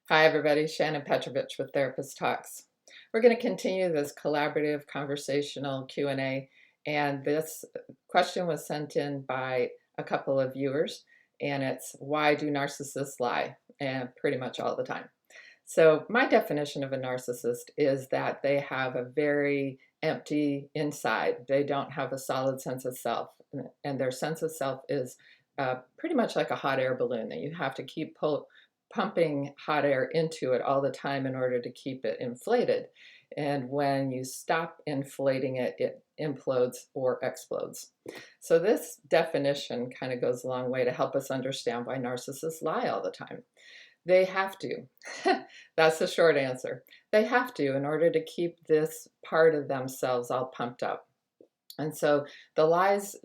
Hi, everybody. Shannon Petrovich with Therapist Talks. We're going to continue this collaborative conversational Q&A, and this question was sent in by a couple of viewers, and it's why do narcissists lie? And pretty much all the time. So my definition of a narcissist is that they have a very empty inside. They don't have a solid sense of self, and their sense of self is pretty much like a hot air balloon that you have to keep pumping hot air into it all the time in order to keep it inflated. And when you stop inflating it, it implodes or explodes. So this definition kind of goes a long way to help us understand why narcissists lie all the time. They have to. That's the short answer. They have to in order to keep this part of themselves all pumped up. And so the lies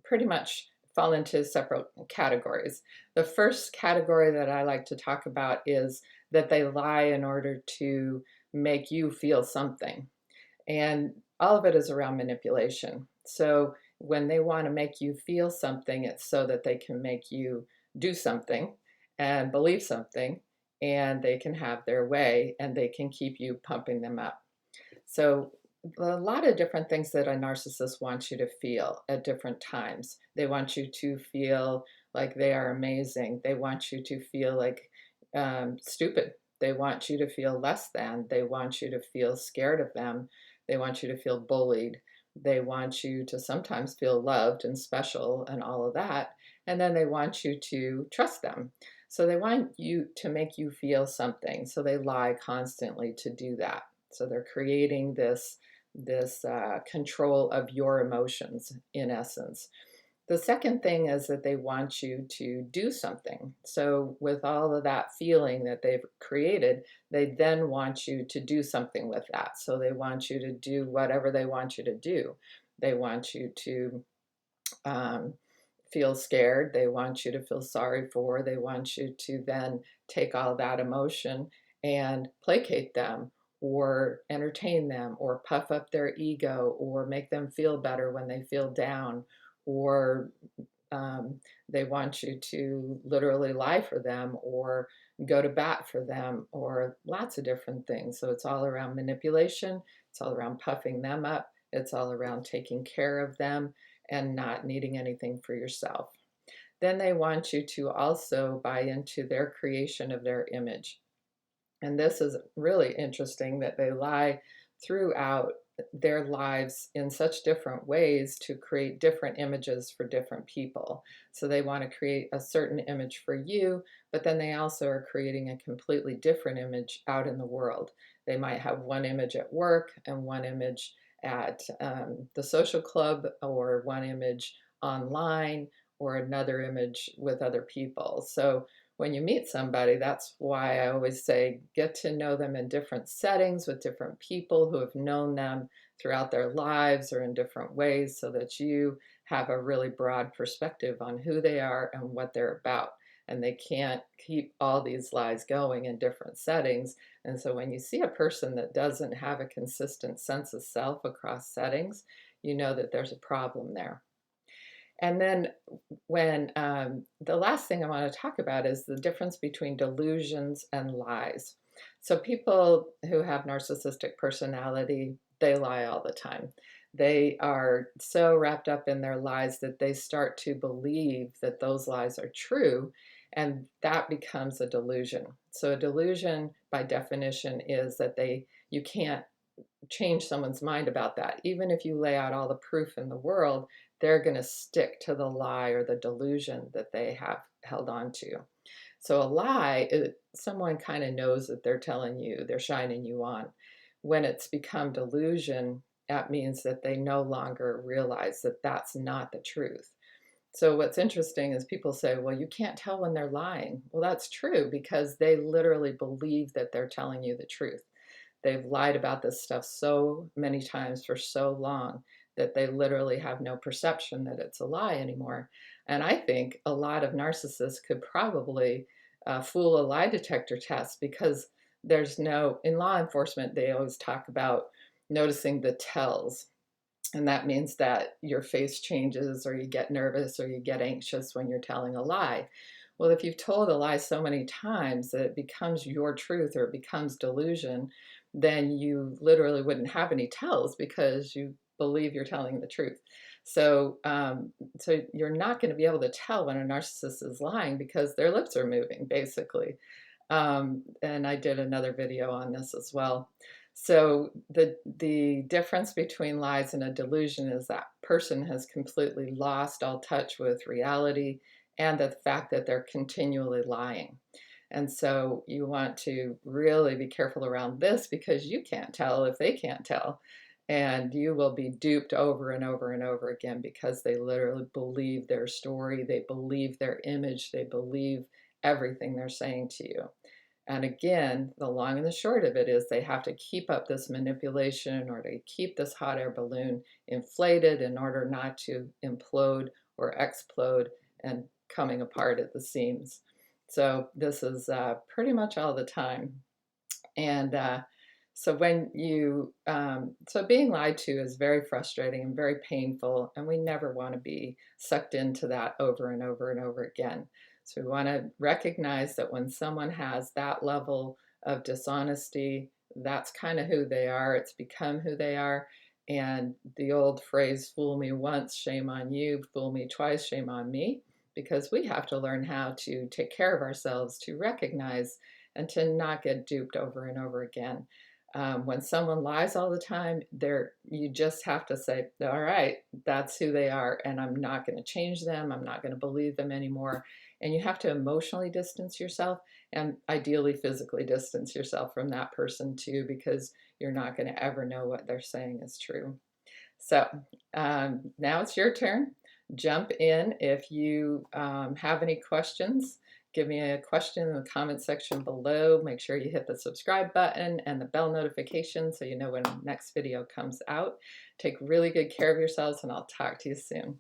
pretty much fall into separate categories. The first category that I like to talk about is that they lie in order to make you feel something. And all of it is around manipulation. So when they want to make you feel something, it's so that they can make you do something and believe something, and they can have their way and they can keep you pumping them up. So a lot of different things that a narcissist wants you to feel at different times. They want you to feel like they are amazing. They want you to feel like stupid. They want you to feel less than. They want you to feel scared of them. They want you to feel bullied. They want you to sometimes feel loved and special and all of that. And then they want you to trust them. So they want you to make you feel something. So they lie constantly to do that. So they're creating this control of your emotions, in essence. The second thing is that they want you to do something. So with all of that feeling that they've created, they then want you to do something with that. So they want you to do whatever they want you to do. They want you to feel scared. They want you to feel sorry for. They want you to then take all that emotion and placate them or entertain them or puff up their ego or make them feel better when they feel down, or they want you to literally lie for them or go to bat for them or lots of different things. So it's all around manipulation. It's all around puffing them up. It's all around taking care of them and not needing anything for yourself. Then they want you to also buy into their creation of their image. And this is really interesting that they lie throughout their lives in such different ways to create different images for different people. So they want to create a certain image for you, but then they also are creating a completely different image out in the world. They might have one image at work and one image at the social club, or one image online, or another image with other people. So when you meet somebody, that's why I always say get to know them in different settings with different people who have known them throughout their lives or in different ways, so that you have a really broad perspective on who they are and what they're about. And they can't keep all these lies going in different settings. And so when you see a person that doesn't have a consistent sense of self across settings, you know that there's a problem there. And then when the last thing I want to talk about is the difference between delusions and lies. So people who have narcissistic personality, they lie all the time. They are so wrapped up in their lies that they start to believe that those lies are true, and that becomes a delusion. So a delusion, by definition, is that you can't change someone's mind about that. Even if you lay out all the proof in the world, they're going to stick to the lie or the delusion that they have held on to. So a lie, someone kind of knows that they're telling you, they're shining you on. When it's become delusion, that means that they no longer realize that that's not the truth. So what's interesting is people say, well, you can't tell when they're lying. Well, that's true, because they literally believe that they're telling you the truth. They've lied about this stuff so many times for so long that they literally have no perception that it's a lie anymore. And I think a lot of narcissists could probably fool a lie detector test, because in law enforcement, they always talk about noticing the tells. And that means that your face changes, or you get nervous, or you get anxious when you're telling a lie. Well, if you've told a lie so many times that it becomes your truth or it becomes delusion, then you literally wouldn't have any tells because you believe you're telling the truth. So, so you're not going to be able to tell when a narcissist is lying because their lips are moving, basically. And I did another video on this as well. So the difference between lies and a delusion is that person has completely lost all touch with reality and the fact that they're continually lying. And so you want to really be careful around this because you can't tell if they can't tell. And you will be duped over and over and over again because they literally believe their story, they believe their image, they believe everything they're saying to you. And again, the long and the short of it is they have to keep up this manipulation in order to keep this hot air balloon inflated in order not to implode or explode and coming apart at the seams. So this is pretty much all the time. And so when you, so being lied to is very frustrating and very painful, and we never want to be sucked into that over and over and over again. So we want to recognize that when someone has that level of dishonesty, that's kind of who they are. It's become who they are. And the old phrase, fool me once, shame on you, fool me twice, shame on me, because we have to learn how to take care of ourselves, to recognize and to not get duped over and over again. When someone lies all the time, you just have to say, all right, that's who they are, and I'm not going to change them. I'm not going to believe them anymore. And you have to emotionally distance yourself and ideally physically distance yourself from that person too, because you're not going to ever know what they're saying is true. So now it's your turn. Jump in if you have any questions. Give me a question in the comment section below. Make sure you hit the subscribe button and the bell notification so you know when the next video comes out. Take really good care of yourselves, and I'll talk to you soon.